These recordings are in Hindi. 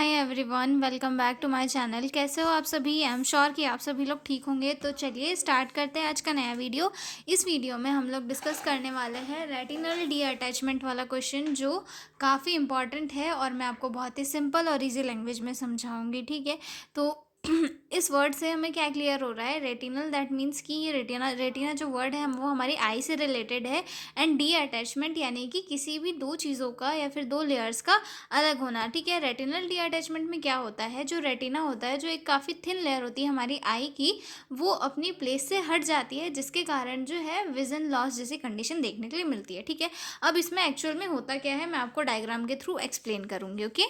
Hi everyone, welcome back to my channel. कैसे हो आप सभी? आई एम श्योर कि आप सभी लोग ठीक होंगे। तो चलिए स्टार्ट करते हैं आज का नया वीडियो। इस वीडियो में हम लोग डिस्कस करने वाले हैं रेटिनल डी अटैचमेंट वाला क्वेश्चन, जो काफ़ी इंपॉर्टेंट है और मैं आपको बहुत ही सिंपल और इजी लैंग्वेज में समझाऊंगी। ठीक है, तो इस वर्ड से हमें क्या क्लियर हो रहा है? रेटिनल दैट मीन्स कि ये रेटिना रेटिना जो वर्ड है वो हमारी आई से रिलेटेड है। एंड डी अटैचमेंट यानी कि किसी भी दो चीज़ों का या फिर दो लेयर्स का अलग होना। ठीक है, रेटिनल डी अटैचमेंट में क्या होता है, जो रेटिना होता है, जो एक काफ़ी थिन लेयर होती है हमारी आई की, वो अपनी प्लेस से हट जाती है, जिसके कारण जो है विजन लॉस जैसी कंडीशन देखने के लिए मिलती है। ठीक है, अब इसमें एक्चुअल में होता क्या है मैं आपको डायग्राम के थ्रू एक्सप्लेन करूँगी। ओके,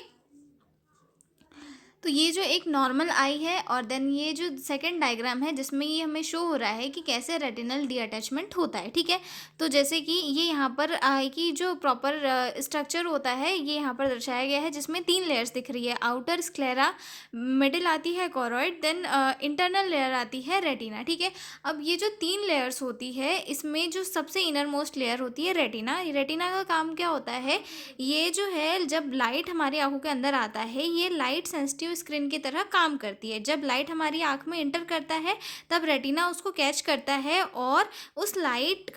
तो ये जो एक नॉर्मल आई है और देन ये जो सेकंड डायग्राम है जिसमें ये हमें शो हो रहा है कि कैसे रेटिनल डी अटैचमेंट होता है। ठीक है, तो जैसे कि ये यहाँ पर आई की जो प्रॉपर स्ट्रक्चर होता है ये यहाँ पर दर्शाया गया है, जिसमें तीन लेयर्स दिख रही है। आउटर स्क्लेरा, मिडिल आती है कॉरोइड, देन इंटरनल लेयर आती है रेटिना। ठीक है, अब ये जो तीन लेयर्स होती है इसमें जो सबसे इनर मोस्ट लेयर होती है रेटिना। रेटिना का काम क्या होता है? ये जो है जब लाइट हमारी आंखों के अंदर आता है, ये लाइट सेंसिटिव स्क्रीन की तरह काम करती है। जब लाइट हमारी आंख में इंटर करता है तब रेटिना उसको कैच करता है और उस लाइट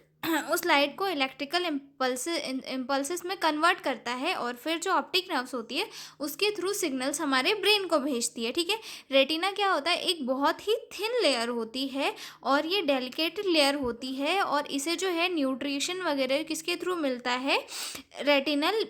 उस लाइट को इलेक्ट्रिकल इम्पल्सेस में कन्वर्ट करता है और फिर जो ऑप्टिक नर्व्स होती है उसके थ्रू सिग्नल्स हमारे ब्रेन को भेजती है। ठीक है, रेटिना क्या होता है? एक बहुत ही थिन लेयर होती है और ये डेलिकेट लेयर होती है और इसे जो है न्यूट्रिशन वगैरह किसके थ्रू मिलता है? रेटिनल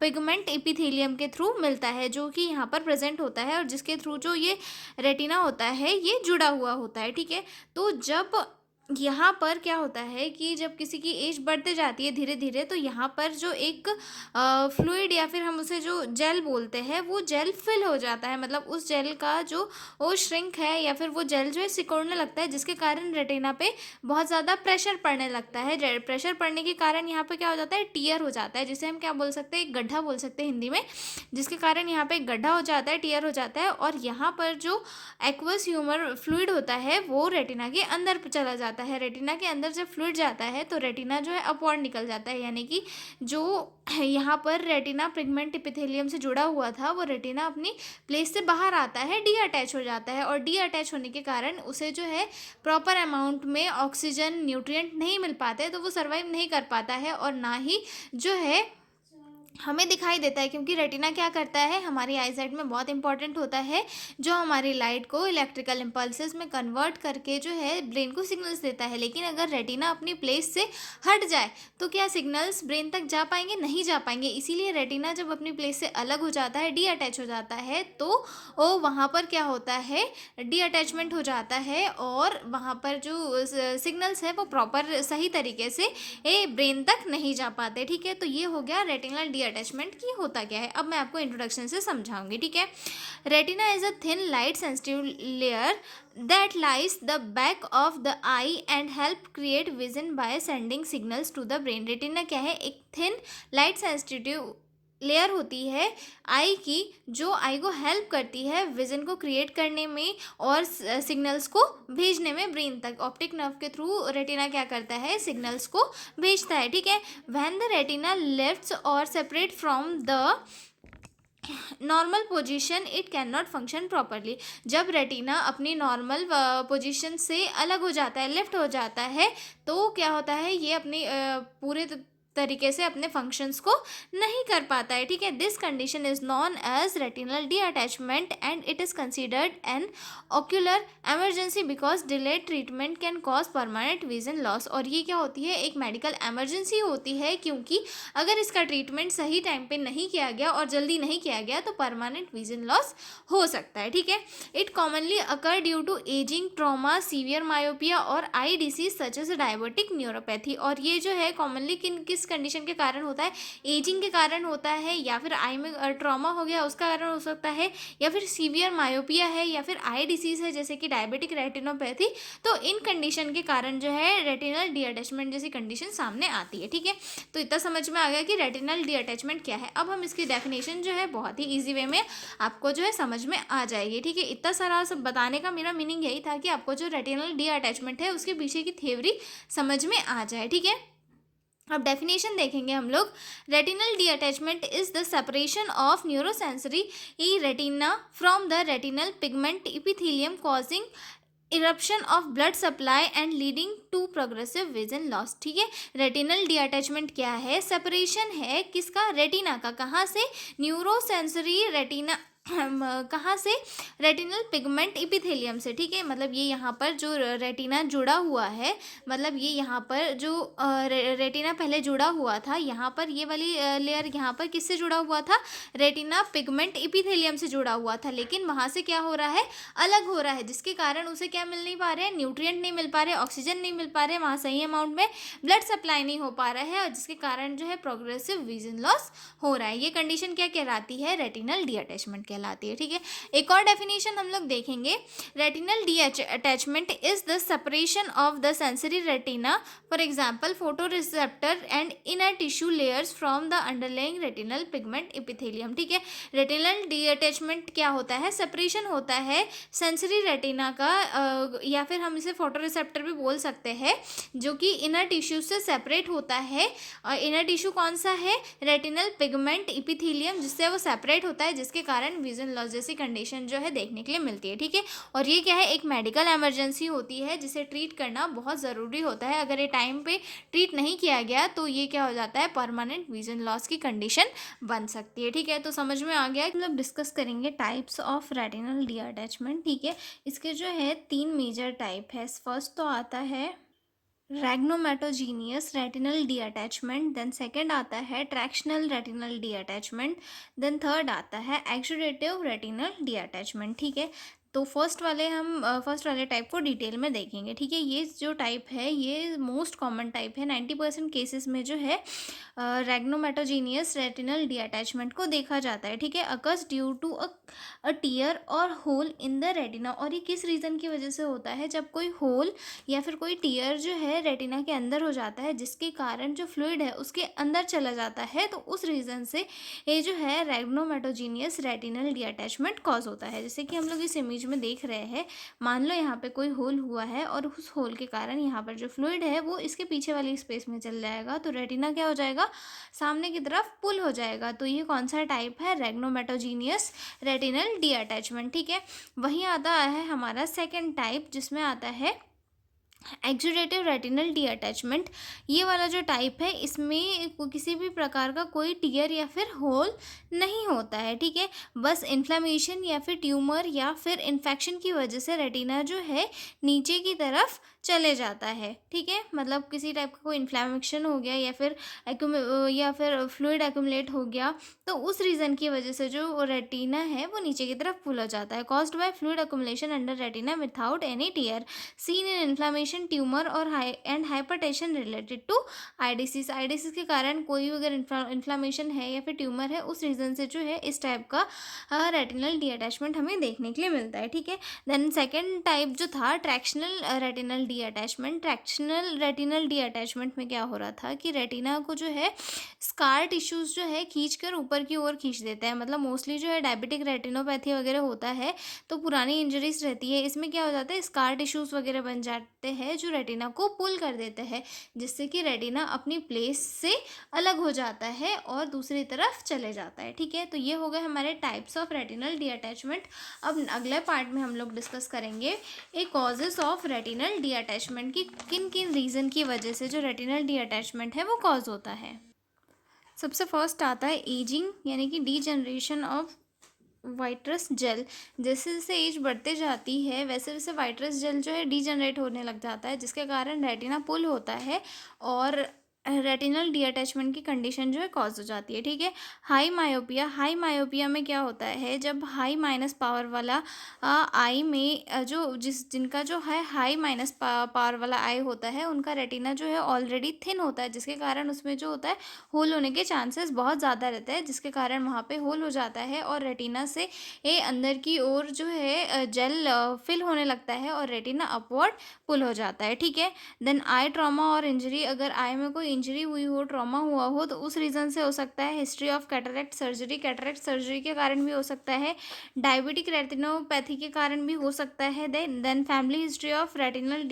पिगमेंट एपिथेलियम के थ्रू मिलता है, जो कि यहाँ पर प्रेजेंट होता है और जिसके थ्रू जो ये रेटिना होता है ये जुड़ा हुआ होता है। ठीक है, तो जब यहाँ पर क्या होता है कि जब किसी की एज बढ़ते जाती है धीरे धीरे, तो यहाँ पर जो एक फ्लूइड या फिर हम उसे जो जेल बोलते हैं वो जेल फिल हो जाता है। मतलब उस जेल का जो वो श्रिंक है या फिर वो जेल जो है सिकुड़ने लगता है, जिसके कारण रेटिना पे बहुत ज़्यादा प्रेशर पड़ने लगता है। प्रेशर पड़ने के कारण यहाँ पे क्या हो जाता है? टीयर हो जाता है, जिसे हम क्या बोल सकते हैं? एक गड्ढा बोल सकते हैं हिंदी में, जिसके कारण यहाँ पे एक गड्ढा हो जाता है, टीयर हो जाता है और यहाँ पर जो एक्वस ह्यूमर फ्लूइड होता है वो रेटिना के अंदर चला जाता है। रेटिना के अंदर जब फ्लूइड जाता है तो रेटिना जो है अपवर्ड निकल जाता है, यानी कि जो यहाँ पर रेटिना पिगमेंट एपिथेलियम से जुड़ा हुआ था वो रेटिना अपनी प्लेस से बाहर आता है, डी अटैच हो जाता है और डी अटैच होने के कारण उसे जो है प्रॉपर अमाउंट में ऑक्सीजन न्यूट्रिएंट नहीं मिल पाते, तो वो सर्वाइव नहीं कर पाता है और ना ही जो है हमें दिखाई देता है। क्योंकि रेटिना क्या करता है? हमारी आईसाइट में बहुत इंपॉर्टेंट होता है, जो हमारी लाइट को इलेक्ट्रिकल इम्पल्सेस में कन्वर्ट करके जो है ब्रेन को सिग्नल्स देता है। लेकिन अगर रेटिना अपनी प्लेस से हट जाए तो क्या सिग्नल्स ब्रेन तक जा पाएंगे? नहीं जा पाएंगे। इसीलिए रेटिना जब अपनी प्लेस से अलग हो जाता है, डी अटैच हो जाता है, तो वो वहाँ पर क्या होता है? डी अटैचमेंट हो जाता है और वहाँ पर जो सिग्नल्स है वो प्रॉपर सही तरीके से ब्रेन तक नहीं जा पाते। ठीक है, तो ये हो गया रेटिनल डी अटैचमेंट की होता क्या है। अब मैं आपको इंट्रोडक्शन से समझाऊंगी। ठीक है, retina is a thin light sensitive layer that lies the back of the eye and help create vision by sending signals to the brain। Retina क्या है? एक थिन लाइट सेंसिटिव लेयर होती है आई की, जो आई को हेल्प करती है विजन को क्रिएट करने में और सिग्नल्स को भेजने में ब्रेन तक। ऑप्टिक नर्व के थ्रू रेटिना क्या करता है? सिग्नल्स को भेजता है। ठीक है, व्हेन द रेटिना लेफ्ट्स और separate from the normal position it can not function properly. जब रेटिना अपनी नॉर्मल पोजीशन से अलग हो जाता है, लेफ्ट हो जाता है, तो क्या होता है? ये अपनी पूरे तरीके से अपने फंक्शंस को नहीं कर पाता है। ठीक है, this condition is known as retinal detachment and it is considered an ocular emergency because delayed treatment can cause permanent vision loss. और ये क्या होती है? एक मेडिकल एमरजेंसी होती है, क्योंकि अगर इसका ट्रीटमेंट सही टाइम पे नहीं किया गया और जल्दी नहीं किया गया तो परमानेंट विजन लॉस हो सकता है। ठीक है, it commonly occur due to ageing, trauma, severe myopia और eye disease such as diabetic neuropathy. और ये जो है कॉमनली किस कंडीशन के कारण होता है? एजिंग के कारण होता है, या फिर आई में ट्रॉमा हो गया उसका कारण हो सकता है, या फिर सीवियर मायोपिया है, या फिर आई डिसीज है जैसे कि डायबिटिक रेटिनोपैथी। तो इन कंडीशन के कारण जो है रेटिनल डी अटैचमेंट जैसी कंडीशन सामने आती है। ठीक है, तो इतना समझ में आ गया कि रेटिनल डी अटैचमेंट क्या है। अब हम इसकी डेफिनेशन जो है बहुत ही ईजी वे में आपको जो है समझ में आ जाएगी। ठीक है, इतना सारा सब बताने का मेरा मीनिंग यही था कि आपको जो रेटिनल डी अटैचमेंट है उसके पीछे की थ्योरी समझ में आ जाए। ठीक है, अब डेफिनेशन देखेंगे हम लोग। Retinal detachment is the separation of neurosensory ई retina from the retinal pigment epithelium causing eruption of blood supply and leading to progressive vision loss. ठीक है, रेटिनल डी अटैचमेंट क्या है? सेपरेशन है किसका? रेटिना का। कहाँ से? न्यूरोसेंसरी रेटिना कहाँ से? रेटिनल पिगमेंट इपिथेलियम से। ठीक है, मतलब ये यहाँ पर जो रेटिना जुड़ा हुआ है, मतलब ये यहाँ पर जो रेटिना पहले जुड़ा हुआ था, यहाँ पर ये वाली लेयर यहाँ पर किससे जुड़ा हुआ था? रेटिना पिगमेंट इपिथेलियम से जुड़ा हुआ था, लेकिन वहाँ से क्या हो रहा है? अलग हो रहा है, जिसके कारण उसे क्या मिल नहीं पा रहे हैं? न्यूट्रिएंट नहीं मिल पा रहे, ऑक्सीजन नहीं मिल पा रहे, वहाँ सही अमाउंट में ब्लड सप्लाई नहीं हो पा रहा है, और जिसके कारण जो है प्रोग्रेसिव विजन लॉस हो रहा है। ये कंडीशन क्या कहलाती है? रेटिनल डी अटैचमेंट कहलाती है। ठीक है, एक और डेफिनेशन हम लोग देखेंगे। Retinal detachment is the separation of the sensory retina, for example photo receptor and inner tissue layers from the underlying retinal pigment epithelium. ठीक है, रेटिनल डी अटैचमेंट क्या होता है? सेपरेशन होता है सेंसरी रेटिना का, या फिर हम इसे फोटो रिसेप्टर भी बोल सकते हैं, जो कि इनर टिश्यू से सेपरेट होता है। इनर टिश्यू कौन सा है? रेटिनल पिगमेंट इपिथेलियम, जिससे वो सेपरेट होता है, जिसके कारण विजन लॉस जैसी कंडीशन जो है देखने के लिए मिलती है। ठीक है, और ये क्या है? एक मेडिकल इमरजेंसी होती है, जिसे ट्रीट करना बहुत ज़रूरी होता है। अगर ये टाइम पे ट्रीट नहीं किया गया तो ये क्या हो जाता है? परमानेंट विजन लॉस की कंडीशन बन सकती है। ठीक है, तो समझ में आ गया। मतलब डिस्कस करेंगे types of retinal D attachment. ठीक है, इसके जो है 3 मेजर टाइप है। फर्स्ट तो आता है rhegmatogenous retinal detachment, then second आता है tractional retinal detachment, then third आता है एक्सुडेटिव रेटिनल डी अटैचमेंट। ठीक है, तो फर्स्ट वाले टाइप को डिटेल में देखेंगे। ठीक है, ये जो टाइप है ये मोस्ट कॉमन टाइप है। 90% केसेस में जो है रैग्नोमेटोजीनियस रेटिनल डी अटैचमेंट को देखा जाता है। ठीक है, occurs due to a tear or hole in the retina. और ये किस रीज़न की वजह से होता है? जब कोई होल या फिर कोई टीयर जो है रेटिना के अंदर हो जाता है, जिसके कारण जो फ्लूइड है उसके अंदर चला जाता है, तो उस रीज़न से ये जो है rhegmatogenous retinal D attachment cause होता है। जैसे कि हम लोग इस इमेज में देख रहे हैं, मान लो यहाँ पे कोई होल हुआ है और उस होल के कारण यहाँ पर जो फ्लूइड है वो इसके पीछे वाली स्पेस में चल जाएगा, तो रेटिना क्या हो जाएगा? सामने की तरफ पुल हो जाएगा। तो ये कौन सा टाइप है? Rhegmatogenous retinal D attachment. ठीक है, वहीं आता है हमारा सेकेंड टाइप, जिसमें आता है एक्सुडेटिव रेटिनल डी अटैचमेंट। ये वाला जो टाइप है इसमें किसी भी प्रकार का कोई टीयर या फिर होल नहीं होता है। ठीक है, बस इन्फ्लेमेशन या फिर ट्यूमर या फिर इन्फेक्शन की वजह से रेटिना जो है नीचे की तरफ चले जाता है। ठीक है, मतलब किसी टाइप का कोई इन्फ्लेमेशन हो गया या फिर फ्लूइड एक्यूमुलेट हो गया, तो उस रीज़न की वजह से जो रेटिना है वो नीचे की तरफ फूल हो जाता है। Caused by fluid accumulation under retina without any tear seen in inflammation tumour or hypertension related to eye diseases. Eye diseases के कारण कोई भी अगर इन्फ्लेमेशन है या फिर ट्यूमर है, उस रीज़न से जो है इस टाइप का रेटिनल डी अटैचमेंट हमें देखने के लिए मिलता है। ठीक है, देन सेकेंड टाइप जो था tractional retinal detachment. Tractional retinal detachment में क्या हो रहा था कि रेटिना को जो है स्कार टिश्यूज़ जो है खींच कर ऊपर की ओर खींच देते हैं। मतलब मोस्टली जो है डायबिटिक रेटिनोपैथी वगैरह होता है, तो पुरानी इंजरीज रहती है, इसमें क्या हो जाता है? स्कार टिश्यूज़ वगैरह बन जाते हैं जो रेटिना को पुल कर देते हैं, जिससे कि रेटिना अपनी प्लेस से अलग हो जाता है और दूसरी तरफ चले जाता है। ठीक है, तो ये हो गए हमारे types of retinal D attachment. अब अगले पार्ट में हम लोग डिस्कस करेंगे causes of retinal D attachment की किन किन रीज़न की वजह से जो रेटिनल डी अटैचमेंट है वो कॉज होता है। सबसे फर्स्ट आता है एजिंग, यानी कि डीजनरेशन ऑफ वाइट्रस जेल। जैसे जैसे एज बढ़ते जाती है वैसे वैसे वाइट्रस जेल जो है डीजनरेट होने लग जाता है, जिसके कारण रेटिना पुल होता है और रेटिनल डी अटैचमेंट की कंडीशन जो है कॉज हो जाती है। ठीक है, हाई मायोपिया में क्या होता है? जब हाई माइनस पावर वाला आई में जिनका जो है हाई माइनस पावर वाला आई होता है, उनका रेटिना जो है ऑलरेडी थिन होता है, जिसके कारण उसमें जो होता है होल होने के चांसेस बहुत ज़्यादा रहते हैं, जिसके कारण वहाँ पे होल हो जाता है और रेटिना से ये अंदर की ओर जो है जेल फिल होने लगता है और रेटिना अपवर्ड पुल हो जाता है। ठीक है, देन आई ट्रॉमा और इंजरी। अगर आई में कोई इंजरी हुई हो, ट्रॉमा हुआ हो, तो उस रीज़न से हो सकता है। हिस्ट्री ऑफ कैटरेक्ट सर्जरी के कारण भी हो सकता है। डायबिटिक रेटिनोपैथी के कारण भी हो सकता है। Then family history of retinal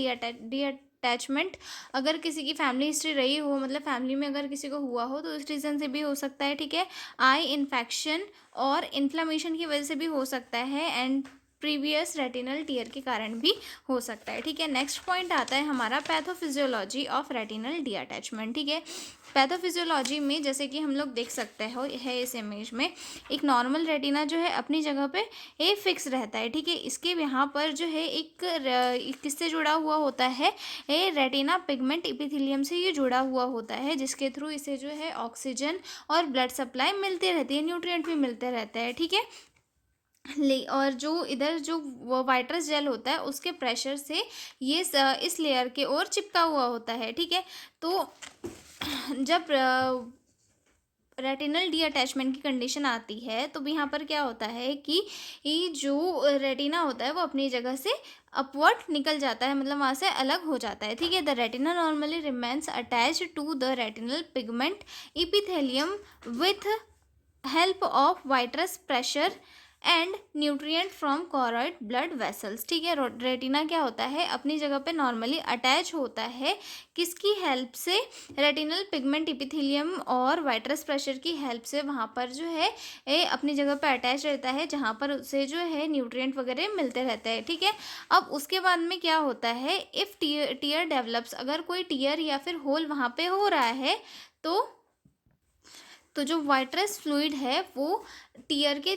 attachment अगर किसी की फैमिली हिस्ट्री रही हो, मतलब फैमिली में अगर किसी को हुआ हो तो इस रीज़न से भी हो सकता है, ठीक है। आई इन्फेक्शन और इन्फ्लामेशन की वजह से भी हो सकता है, एंड प्रीवियस रेटिनल टीयर के कारण भी हो सकता है, ठीक है। नेक्स्ट पॉइंट आता है हमारा pathophysiology of retinal D attachment, ठीक है। पैथोफिजियोलॉजी में जैसे कि हम लोग देख सकते है इस इमेज में, एक नॉर्मल रेटिना जो है अपनी जगह पे ये फिक्स रहता है, ठीक है। इसके यहाँ पर जो है एक किससे जुड़ा हुआ होता है, ये रेटिना पिगमेंट इपिथेलियम से ये जुड़ा हुआ होता है, जिसके थ्रू इसे जो है ऑक्सीजन और ब्लड सप्लाई मिलती रहती है, न्यूट्रिएंट भी मिलते रहते हैं, ठीक है। और जो इधर जो वाइट्रस जेल होता है उसके प्रेशर से ये इस लेयर के ओर चिपका हुआ होता है, ठीक है। तो जब रेटिनल डी अटैचमेंट की कंडीशन आती है तो यहाँ पर क्या होता है कि ये जो रेटिना होता है वो अपनी जगह से अपवर्ड निकल जाता है, मतलब वहाँ से अलग हो जाता है, ठीक है। The retina normally remains attached to the retinal pigment epithelium with help of vitreous pressure and nutrient from choroid blood vessels, ठीक है। रेटिना क्या होता है अपनी जगह पे नॉर्मली अटैच होता है, किसकी हेल्प से, रेटिनल पिगमेंट इपिथेलियम और वाइट्रस प्रेशर की हेल्प से वहाँ पर जो है ये अपनी जगह पे अटैच रहता है, जहाँ पर उसे जो है न्यूट्रिएंट वगैरह मिलते रहते हैं, ठीक है। अब उसके बाद में क्या होता है, इफ़ टीयर डेवलप्स, अगर कोई टीयर या फिर होल वहाँ पे हो रहा है तो जो वाइट्रस फ्लूइड है वो टीयर के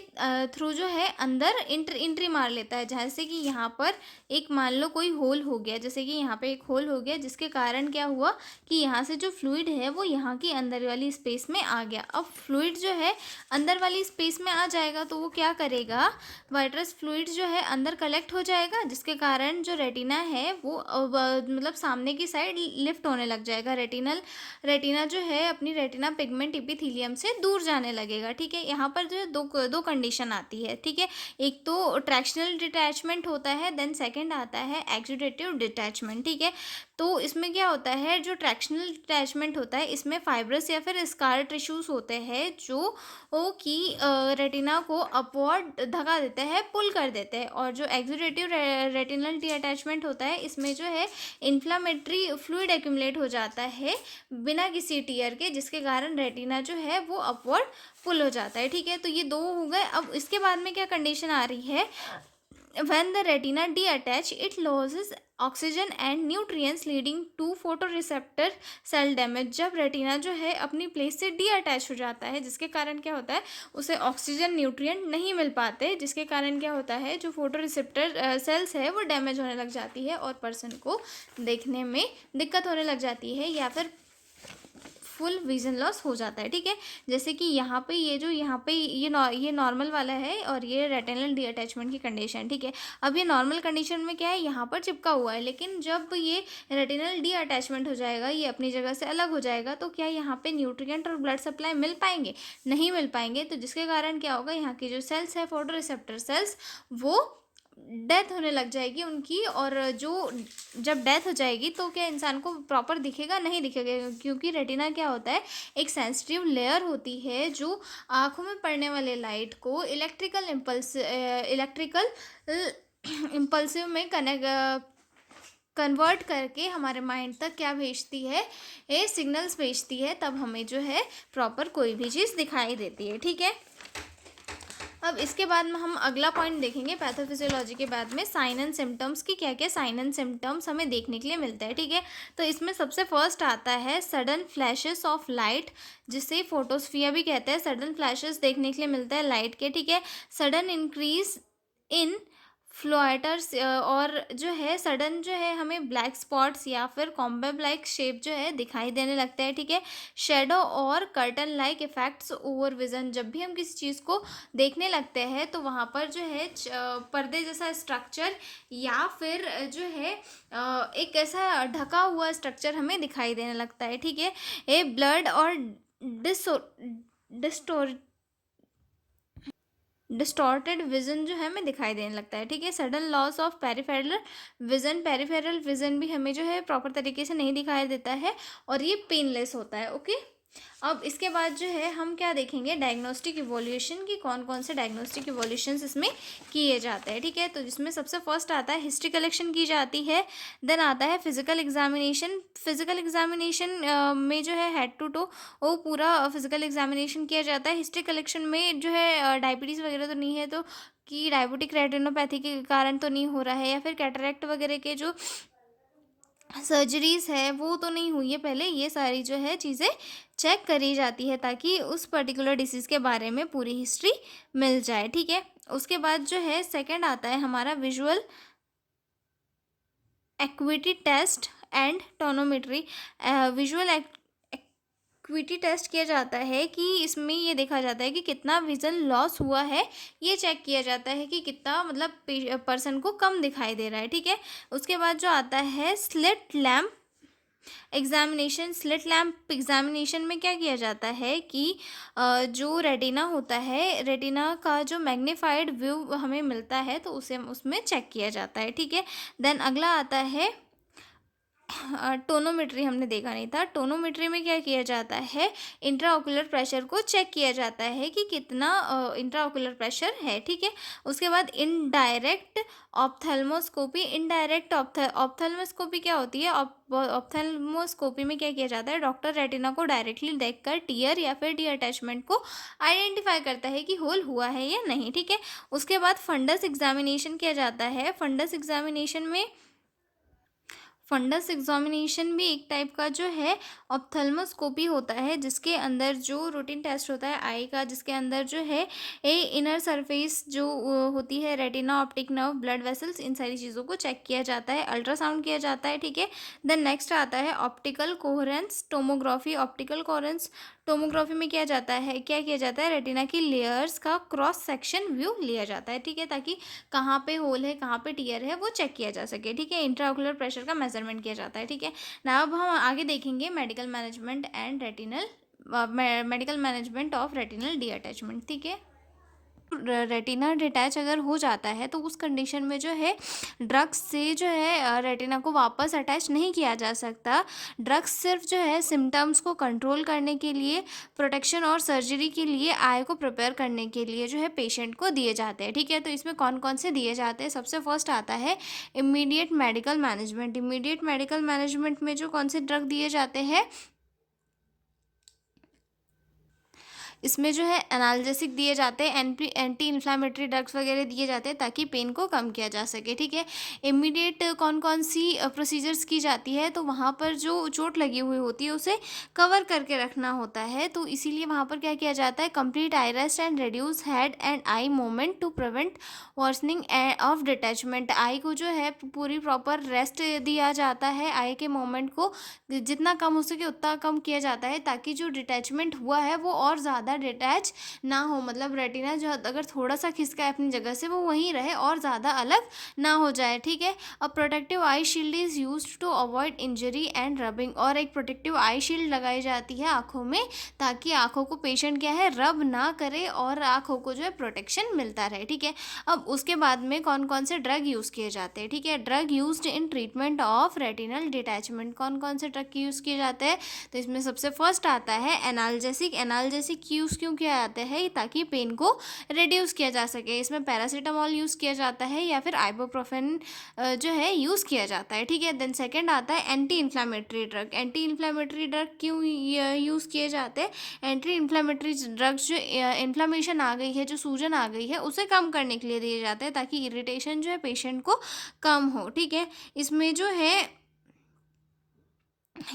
थ्रू जो है अंदर एंट्री मार लेता है। जैसे कि यहाँ पर एक मान लो कोई होल हो गया, जैसे कि यहाँ पे एक होल हो गया, जिसके कारण क्या हुआ कि यहाँ से जो फ्लूइड है वो यहाँ की अंदर वाली स्पेस में आ गया। अब फ्लूइड जो है अंदर वाली स्पेस में आ जाएगा तो वो क्या करेगा, वाइट्रस फ्लूइड जो है अंदर कलेक्ट हो जाएगा, जिसके कारण जो रेटिना है वो मतलब सामने की साइड लिफ्ट होने लग जाएगा। रेटिना जो है अपनी रेटिना पिगमेंट इपिथेलियम से दूर जाने लगेगा, ठीक है। यहाँ पर जो है दो कंडीशन आती है, ठीक है। एक तो ट्रैक्शनल डिटैचमेंट होता है, देन सेकंड आता है एक्सुडेटिव डिटैचमेंट, ठीक है। तो इसमें क्या होता है, जो ट्रैक्शनल डिटैचमेंट होता है इसमें फाइब्रस या फिर स्कार टिश्यूज होते हैं जो कि रेटिना को अपवर्ड धका देते हैं, पुल कर देते हैं। और जो एक्सुडेटिव रेटिनल डी अटैचमेंट होता है इसमें जो है इन्फ्लामेटरी फ्लूइड एक्यूमुलेट हो जाता है बिना किसी टीयर के, जिसके कारण रेटिना जो है वो अपवर्ड पुल हो जाता है, ठीक है। तो ये दो हो गए। अब इसके बाद में क्या कंडीशन आ रही है, when the retina detach it loses oxygen and nutrients leading to photoreceptor cell damage। जब रेटिना जो है अपनी प्लेस से डी अटैच हो जाता है, जिसके कारण क्या होता है उसे ऑक्सीजन न्यूट्रिएंट नहीं मिल पाते, जिसके कारण क्या होता है जो फोटो रिसेप्टर सेल्स है वो डैमेज होने लग जाती है और पर्सन को देखने में दिक्कत होने लग जाती है या फिर फुल विजन लॉस हो जाता है, ठीक है। जैसे कि यहाँ पे ये नॉर्मल वाला है और ये रेटिनल डी अटैचमेंट की कंडीशन, ठीक है। अब ये नॉर्मल कंडीशन में क्या है, यहाँ पर चिपका हुआ है, लेकिन जब ये रेटिनल डी अटैचमेंट हो जाएगा, ये अपनी जगह से अलग हो जाएगा, तो क्या यहाँ पे न्यूट्रिएंट और ब्लड सप्लाई मिल पाएंगे, नहीं मिल पाएंगे। तो जिसके कारण क्या होगा, यहाँ की जो सेल्स है फोटो रिसेप्टर सेल्स वो डेथ होने लग जाएगी उनकी। और जो जब डेथ हो जाएगी तो क्या इंसान को प्रॉपर दिखेगा, नहीं दिखेगा, क्योंकि रेटिना क्या होता है एक सेंसिटिव लेयर होती है जो आँखों में पड़ने वाले लाइट को इलेक्ट्रिकल इम्पल्सिव में कन्वर्ट करके हमारे माइंड तक क्या भेजती है, ये सिग्नल्स भेजती है, तब हमें जो है प्रॉपर कोई भी चीज़ दिखाई देती है, ठीक है। अब इसके बाद में हम अगला पॉइंट देखेंगे पैथोफिजियोलॉजी के बाद में, साइन एंड सिम्टम्स की क्या क्या साइन एंड सिम्टम्स हमें देखने के लिए मिलते हैं, ठीक है। तो इसमें सबसे फर्स्ट आता है सडन फ्लैशेस ऑफ लाइट, जिसे फोटोस्फिया भी कहते हैं। सडन फ्लैशेस देखने के लिए मिलते हैं लाइट के, ठीक है। सडन इंक्रीज इन फ्लोएटर्स, और जो है सडन जो है हमें ब्लैक स्पॉट्स या फिर कॉम्बेब लाइक शेप जो है दिखाई देने लगता है, ठीक है। शेडो और curtain like effects over vision, जब भी हम किसी चीज़ को देखने लगते हैं तो वहाँ पर जो है पर्दे जैसा स्ट्रक्चर या फिर जो है एक ऐसा ढका हुआ स्ट्रक्चर हमें दिखाई देने लगता है, ठीक है। ये ब्लड और डिस्टॉर्टेड विजन जो है हमें दिखाई देने लगता है, ठीक है। Sudden loss of peripheral vision भी हमें जो है प्रॉपर तरीके से नहीं दिखाई देता है और ये पेनलेस होता है, ओके। अब इसके बाद जो है हम क्या देखेंगे, डायग्नोस्टिक इवोल्यूशन की कौन कौन से डायग्नोस्टिक इवोल्यूशंस इसमें किए जाते हैं, ठीक है। तो जिसमें सबसे फर्स्ट आता है हिस्ट्री कलेक्शन की जाती है। देन आता है फिजिकल एग्जामिनेशन। फिजिकल एग्जामिनेशन में जो है हेड टू टो वो पूरा फिजिकल एग्जामिनेशन किया जाता है। हिस्ट्री कलेक्शन में जो है डायबिटीज़ वगैरह तो नहीं है, तो कि डायबिटिक रेटिनोपैथी के कारण तो नहीं हो रहा है, या फिर कैटरेक्ट वगैरह के जो सर्जरीज है वो तो नहीं हुई है पहले, ये सारी जो है चीज़ें चेक करी जाती है ताकि उस पर्टिकुलर डिसीज़ के बारे में पूरी हिस्ट्री मिल जाए, ठीक है। उसके बाद जो है सेकंड आता है हमारा visual acuity test and tonometry. Visual acuity test किया जाता है कि इसमें ये देखा जाता है कि कितना विजन लॉस हुआ है, ये चेक किया जाता है कि कितना मतलब पर्सन को कम दिखाई दे रहा है, ठीक है। उसके बाद जो आता है slit lamp examination. Slit lamp examination में क्या किया जाता है कि जो रेटिना होता है, रेटिना का जो मैग्नीफाइड व्यू हमें मिलता है तो उसे उसमें चेक किया जाता है, ठीक है। देन अगला आता है टोनोमेट्री। हमने देखा नहीं था, टोनोमेट्री में क्या किया जाता है, इंट्राओकुलर प्रेशर को चेक किया जाता है कि कितना इंट्राओकुलर प्रेशर है, ठीक है। उसके बाद इनडायरेक्ट ऑप्थेल्मोस्कोपी। इनडायरेक्ट ऑप्थेल्मोस्कोपी क्या होती है, ऑप्थेल्मोस्कोपी में क्या किया जाता है, डॉक्टर रेटिना को डायरेक्टली देखकर टीयर या फिर डी अटैचमेंट को आइडेंटिफाई करता है कि होल हुआ है या नहीं, ठीक है। उसके बाद फंडस एग्जामिनेशन किया जाता है। फंडस एग्जामिनेशन भी एक टाइप का जो है ऑप्थेल्मोस्कोपी होता है, जिसके अंदर जो रूटीन टेस्ट होता है आई का, जिसके अंदर जो है इनर सरफेस जो होती है, retina, optic nerve, blood vessels, इन सारी चीज़ों को चेक किया जाता है, अल्ट्रासाउंड किया जाता है, ठीक है। देन नेक्स्ट आता है optical coherence tomography. Optical coherence tomography में क्या किया जाता है, रेटिना की लेयर्स का क्रॉस सेक्शन व्यू लिया जाता है, ठीक है, ताकि कहाँ पे होल है, कहाँ पे टीयर है, वो चेक किया जा सके, ठीक है। इंट्राओकुलर प्रेशर का मेजरमेंट किया जाता है, ठीक है ना। अब हम आगे देखेंगे medical management and retinal medical management of retinal D attachment, ठीक है। रेटिना डिटैच अगर हो जाता है तो उस कंडीशन में जो है ड्रग्स से जो है रेटिना को वापस अटैच नहीं किया जा सकता। ड्रग्स सिर्फ जो है सिम्टम्स को कंट्रोल करने के लिए, प्रोटेक्शन और सर्जरी के लिए, आई को प्रिपेयर करने के लिए जो है पेशेंट को दिए जाते हैं, ठीक है। तो इसमें कौन कौन से दिए जाते हैं, सबसे फर्स्ट आता है immediate medical management. Immediate medical management में जो कौन से ड्रग दिए जाते हैं, इसमें जो है एनाल्जेसिक दिए जाते हैं, एंटी इन्फ्लामेटरी ड्रग्स वगैरह दिए जाते हैं ताकि पेन को कम किया जा सके, ठीक है। इमीडिएट कौन कौन सी प्रोसीजर्स की जाती है, तो वहाँ पर जो चोट लगी हुई होती है उसे कवर करके रखना होता है, तो इसीलिए वहाँ पर क्या किया जाता है, complete eye rest and reduce head and eye movement to prevent worsening of detachment. Eye को जो है पूरी प्रॉपर रेस्ट दिया जाता है, आई के मूवमेंट को जितना कम हो सके उतना कम किया जाता है ताकि जो डिटैचमेंट हुआ है वो और ज़्यादा डिटैच ना हो, मतलब रेटिना जो अगर थोड़ा सा खिसका है अपनी जगह से वो वहीं रहे और ज़्यादा अलग ना हो जाए, ठीक है। A protective eye shield is used to avoid injury and rubbing. और एक प्रोटेक्टिव आई शील्ड लगाई जाती है आँखों में ताकि आँखों को पेशेंट क्या है रब ना करे और आँखों को जो है प्रोटेक्शन मिलता रहे, ठीक है। अब उसके बाद में कौन कौन से ड्रग यूज़ किए जाते हैं, ठीक है। Drug used in treatment of retinal detachment, कौन कौन से ड्रग यूज़ किए जाते हैं, तो इसमें सबसे फर्स्ट आता है एनाल्जेसिक। एनाल्जेसिक यूज़ क्यों किया जाता है, ताकि पेन को रिड्यूस किया जा सके। इसमें पैरासीटामॉल यूज़ किया जाता है या फिर आइबुप्रोफेन जो है यूज़ किया जाता है, ठीक है। देन सेकंड आता है anti inflammatory drug. Anti inflammatory drug क्यों यूज़ किए जाते हैं, एंटी इन्फ्लामेटरी ड्रग्स जो इन्फ्लामेशन आ गई है, जो सूजन आ गई है, उसे कम करने के लिए दिए जाते हैं ताकि इरिटेशन जो है पेशेंट को कम हो, ठीक है। इसमें जो है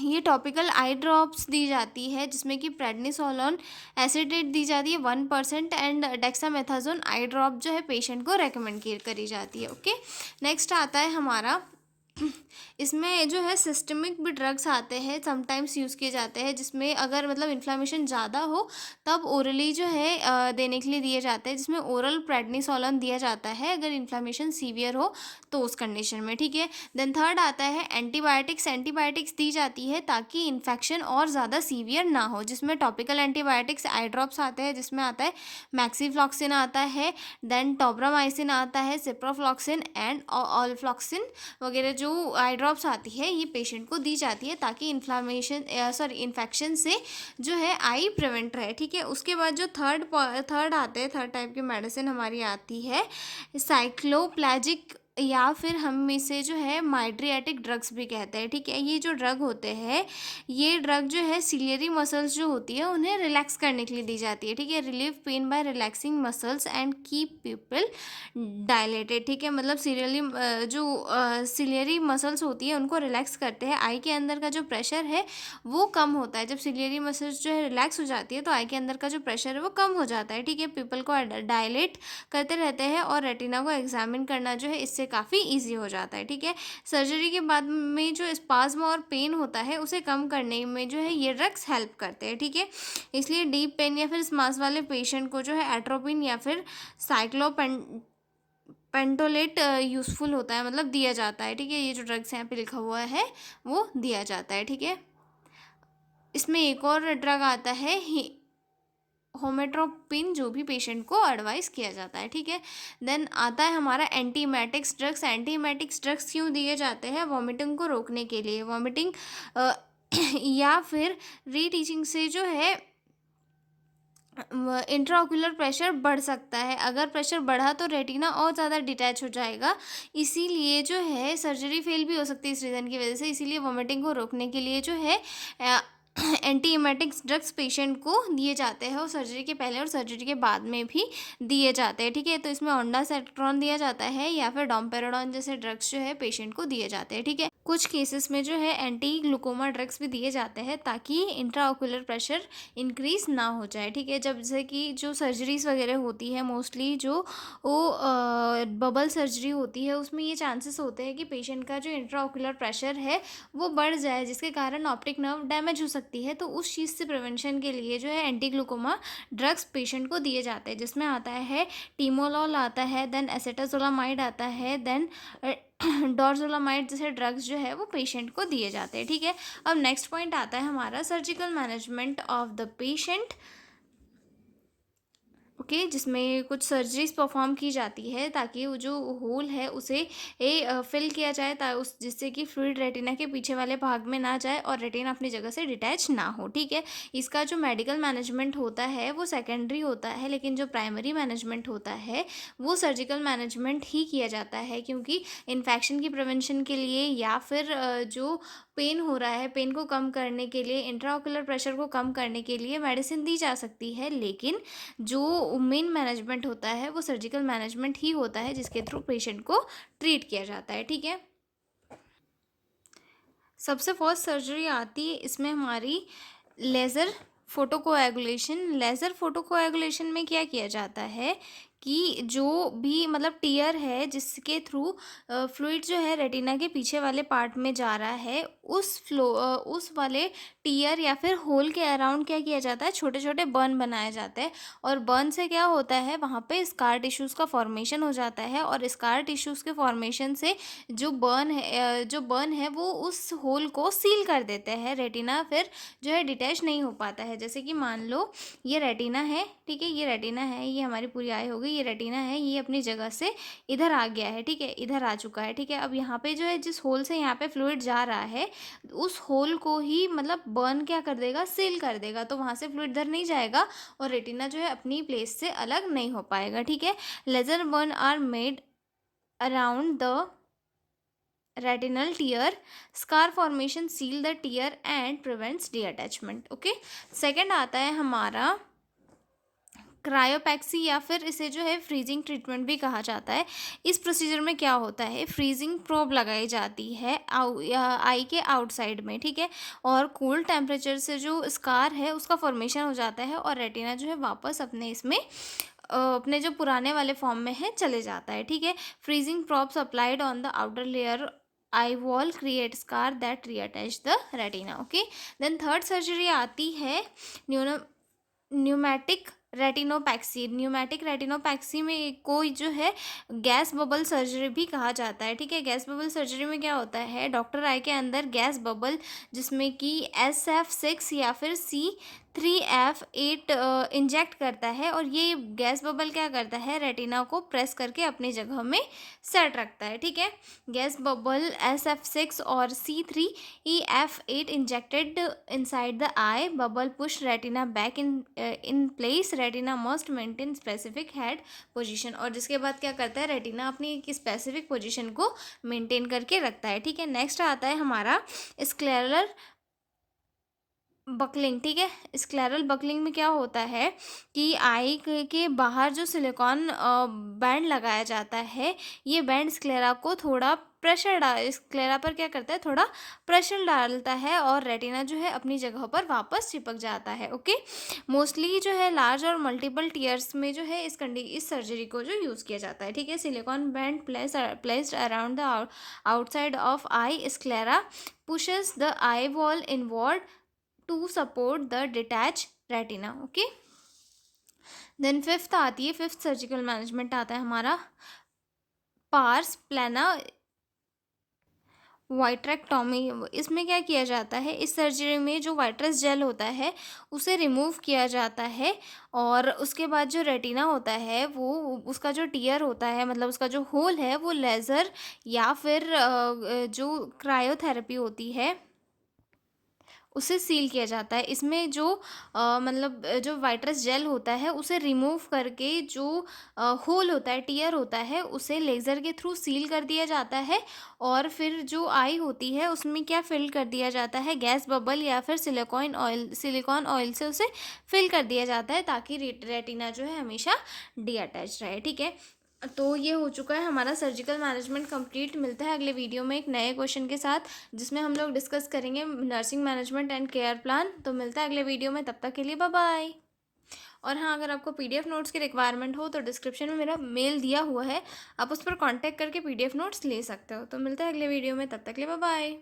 ये टॉपिकल आई ड्रॉप्स दी जाती है जिसमें कि प्रेडनिसोलोन एसिडेट दी जाती है 1% एंड डेक्सामेथासोन आई ड्रॉप जो है पेशेंट को रेकमेंड करी जाती है, ओके। नेक्स्ट आता है हमारा इसमें जो है सिस्टमिक भी ड्रग्स आते हैं, समटाइम्स यूज़ किए जाते हैं, जिसमें अगर मतलब इन्फ्लामेशन ज़्यादा हो तब ओरली जो है देने के लिए दिए जाते हैं, जिसमें ओरल प्रेडनिसोलोन दिया जाता है अगर इन्फ्लामेशन सीवियर हो तो उस कंडीशन में, ठीक है। देन थर्ड आता है एंटीबायोटिक्स। एंटीबायोटिक्स दी जाती है ताकि इन्फेक्शन और ज़्यादा सीवियर ना हो, जिसमें टॉपिकल एंटीबायोटिक्स आई ड्रॉप्स आते हैं, जिसमें आता है मैक्सीफ्लॉक्सिन आता है, देन टोब्रामाइसिन आता है, सिप्रोफ्लॉक्सिन एंड ऑलफ्लॉक्सिन वगैरह जो जो आई ड्रॉप्स आती है ये पेशेंट को दी जाती है ताकि इन्फेक्शन से जो है आई प्रिवेंट रहे, ठीक है। उसके बाद जो थर्ड टाइप की मेडिसिन हमारी आती है साइक्लोप्लाजिक, या फिर हम इसे जो है माइड्रियाटिक ड्रग्स भी कहते हैं, ठीक है। ये जो ड्रग होते हैं, ये ड्रग जो है सिलियरी मसल्स जो होती है उन्हें रिलैक्स करने के लिए दी जाती है, ठीक है। Relieve pain by relaxing muscles and keep pupil dilated, ठीक है। मतलब सिलियरी मसल्स होती है उनको रिलैक्स करते हैं। आई के अंदर का जो प्रेशर है वो कम होता है। जब सिलियरी मसल्स जो है रिलैक्स हो जाती है तो आई के अंदर का जो प्रेशर है वो कम हो जाता है, ठीक है। पीपल को डायलेट करते रहते हैं और रेटिना को एग्जामिन करना जो है इससे काफ़ी ईजी हो जाता है, ठीक है। सर्जरी के बाद में जो स्पाज्म और पेन होता है उसे कम करने में जो है ये ड्रग्स हेल्प करते हैं, ठीक है। इसलिए डीप पेन या फिर स्मास वाले पेशेंट को जो है एट्रोपिन या फिर पेंटोलेट यूज़फुल होता है, मतलब दिया जाता है, ठीक है। ये जो ड्रग्स यहाँ पे लिखा हुआ है वो दिया जाता है, ठीक है। इसमें एक और ड्रग आता है होमेट्रोपिन, जो भी पेशेंट को एडवाइस किया जाता है, ठीक है। देन आता है हमारा एंटीमेटिक्स ड्रग्स। एंटीमेटिक्स ड्रग्स क्यों दिए जाते हैं? वॉमिटिंग को रोकने के लिए। वॉमिटिंग या फिर रीटीचिंग से जो है इंट्राओक्यूलर प्रेशर बढ़ सकता है। अगर प्रेशर बढ़ा तो रेटिना और ज़्यादा डिटैच हो जाएगा, इसीलिए जो है सर्जरी फेल भी हो सकती है इस रीज़न की वजह से। इसीलिए वॉमिटिंग को रोकने के लिए जो है एंटीएमेटिक्स ड्रग्स पेशेंट को दिए जाते हैं और सर्जरी के पहले और सर्जरी के बाद में भी दिए जाते हैं, ठीक है। तो इसमें ओंडासेट्रॉन दिया जाता है या फिर डोम्पेराडोन जैसे ड्रग्स जो है पेशेंट को दिए जाते हैं, ठीक है। कुछ केसेस में जो है एंटी ग्लूकोमा ड्रग्स भी दिए जाते हैं ताकि इंट्राओक्यूलर प्रेशर इंक्रीज ना हो जाए, ठीक है। जब जैसे कि जो सर्जरीज वगैरह होती है मोस्टली जो वो बबल सर्जरी होती है उसमें ये चांसेस होते हैं कि पेशेंट का जो इंट्राओक्यूलर प्रेशर है वो बढ़ जाए, जिसके कारण ऑप्टिक नर्व डैमेज हो सकती है। तो उस चीज़ से प्रिवेंशन के लिए जो है एंटी ग्लूकोमा ड्रग्स पेशेंट को दिए जाते हैं, जिसमें आता है टीमोलॉल आता है, देन एसेटाजोलामाइड आता है, देन डोरजोलामाइड जैसे ड्रग्स जो है वो पेशेंट को दिए जाते हैं, ठीक है। अब नेक्स्ट पॉइंट आता है हमारा surgical management of the patient, okay, जिसमें कुछ सर्जरीज परफॉर्म की जाती है ताकि वो जो होल है उसे फिल किया जाए जिससे कि फ्लूइड रेटिना के पीछे वाले भाग में ना जाए और रेटिना अपनी जगह से डिटैच ना हो, ठीक है। इसका जो मेडिकल मैनेजमेंट होता है वो सेकेंडरी होता है, लेकिन जो प्राइमरी मैनेजमेंट होता है वो सर्जिकल मैनेजमेंट ही किया जाता है, क्योंकि इन्फेक्शन की प्रिवेंशन के लिए या फिर जो पेन हो रहा है पेन को कम करने के लिए, इंट्राओक्यूलर प्रेशर को कम करने के लिए मेडिसिन दी जा सकती है, लेकिन जो मेन मैनेजमेंट होता है वो सर्जिकल मैनेजमेंट ही होता है जिसके थ्रू पेशेंट को ट्रीट किया जाता है, ठीक है। सबसे फर्स्ट सर्जरी आती है इसमें हमारी लेज़र फोटोकोएगुलेशन। लेज़र फोटोकोएगुलेशन में क्या किया जाता है कि जो भी मतलब टीयर है जिसके थ्रू फ्लूइड जो है रेटिना के पीछे वाले पार्ट में जा रहा है, उस वाले टीयर या फिर होल के अराउंड क्या किया जाता है, छोटे छोटे बर्न बनाए जाते हैं। और बर्न से क्या होता है, वहाँ पे स्कार टिश्यूज़ का फॉर्मेशन हो जाता है और स्कार टिश्यूज़ के फॉर्मेशन से जो बर्न है वो उस होल को सील कर देते हैं। रेटिना फिर जो है डिटैच नहीं हो पाता है। जैसे कि मान लो ये रेटिना है, ठीक है, ये रेटिना है, ये हमारी पूरी आई हो गई, ये रेटिना है, ये अपनी जगह से इधर आ गया है, ठीक है, इधर आ चुका है, ठीक है। अब यहाँ पे जो है जिस होल से यहाँ पे फ्लूइड जा रहा है उस होल को ही मतलब बर्न क्या कर देगा, सील कर देगा, तो वहाँ से फ्लूइड इधर नहीं जाएगा और रेटिना जो है अपनी प्लेस से अलग नहीं हो पाएगा, ठीक है। Laser burn are made around the retinal tear. Scar formation seal the tear and prevents deattachment, okay. Second आता है हमारा क्रायोपैक्सी या फिर इसे जो है फ्रीजिंग ट्रीटमेंट भी कहा जाता है। इस प्रोसीजर में क्या होता है, फ्रीजिंग प्रोब लगाई जाती है आई के आउटसाइड में, ठीक है, और कूल टेम्परेचर से जो स्कार है उसका फॉर्मेशन हो जाता है और रेटिना जो है वापस अपने जो पुराने वाले फॉर्म में है चले जाता है, ठीक है। Freezing probes applied on the outer layer eye wall create scar that reattach the retina, okay. Then third surgery आती है न्यूमैटिक रेटिनोपैक्सी। न्यूमैटिक रेटिनोपैक्सी में कोई जो है गैस बबल सर्जरी भी कहा जाता है, ठीक है। गैस बबल सर्जरी में क्या होता है, डॉक्टर आई के अंदर गैस बबल जिसमें कि SF6 या फिर 3F8 इंजेक्ट करता है और ये गैस बबल क्या करता है, रेटिना को प्रेस करके अपनी जगह में सेट रखता है, ठीक है। गैस बबल SF6 और C3EF8 injected inside the I, bubble push retina back in place, retina must maintain specific head position. और जिसके बाद क्या करता है, रेटिना अपनी एक स्पेसिफिक पोजीशन को मेंटेन करके रखता है, ठीक है। नेक्स्ट आता है हमारा स्क्लेरल बकलिंग, ठीक है। स्क्लेरल बकलिंग में क्या होता है कि आई के बाहर जो सिलिकॉन बैंड लगाया जाता है, ये बैंड स्क्लेरा को थोड़ा प्रेशर डाल, स्क्लेरा पर क्या करता है, थोड़ा प्रेशर डालता है और रेटिना जो है अपनी जगह पर वापस चिपक जाता है, ओके। मोस्टली जो है लार्ज और मल्टीपल टीयर्स में जो है इस सर्जरी को जो यूज़ किया जाता है, ठीक है। Silicon band placed around the outside of I sclera pushes the eye wall inward to support the detached retina, okay। Then fifth आती है, फिफ्थ सर्जिकल मैनेजमेंट आता है हमारा पार्स प्लाना वाइट्रेक्टोमी। इसमें क्या किया जाता है, इस सर्जरी में जो वाइट्रस जेल होता है उसे रिमूव किया जाता है और उसके बाद जो रेटिना होता है वो उसका जो टीयर होता है, मतलब उसका जो होल है वो लेज़र या फिर जो क्रायोथेरेपी होती है उसे सील किया जाता है। इसमें जो मतलब जो वाइट्रस जेल होता है उसे रिमूव करके जो होल होता है, टीयर होता है, उसे लेज़र के थ्रू सील कर दिया जाता है और फिर जो आई होती है उसमें क्या फिल कर दिया जाता है, गैस बबल या फिर सिलिकॉन ऑयल से उसे फिल कर दिया जाता है ताकि रेटिना जो है हमेशा डीअटैच रहे, ठीक है। तो ये हो चुका है हमारा सर्जिकल मैनेजमेंट कंप्लीट। मिलता है अगले वीडियो में एक नए क्वेश्चन के साथ जिसमें हम लोग डिस्कस करेंगे nursing management and care plan. तो मिलता है अगले वीडियो में, तब तक के लिए बाय बाय। और हाँ, अगर आपको PDF नोट्स की रिक्वायरमेंट हो तो डिस्क्रिप्शन में मेरा मेल दिया हुआ है, आप उस पर कॉन्टैक्ट करके PDF नोट्स ले सकते हो। तो मिलता है अगले वीडियो में, तब तक के लिए बाय बाय।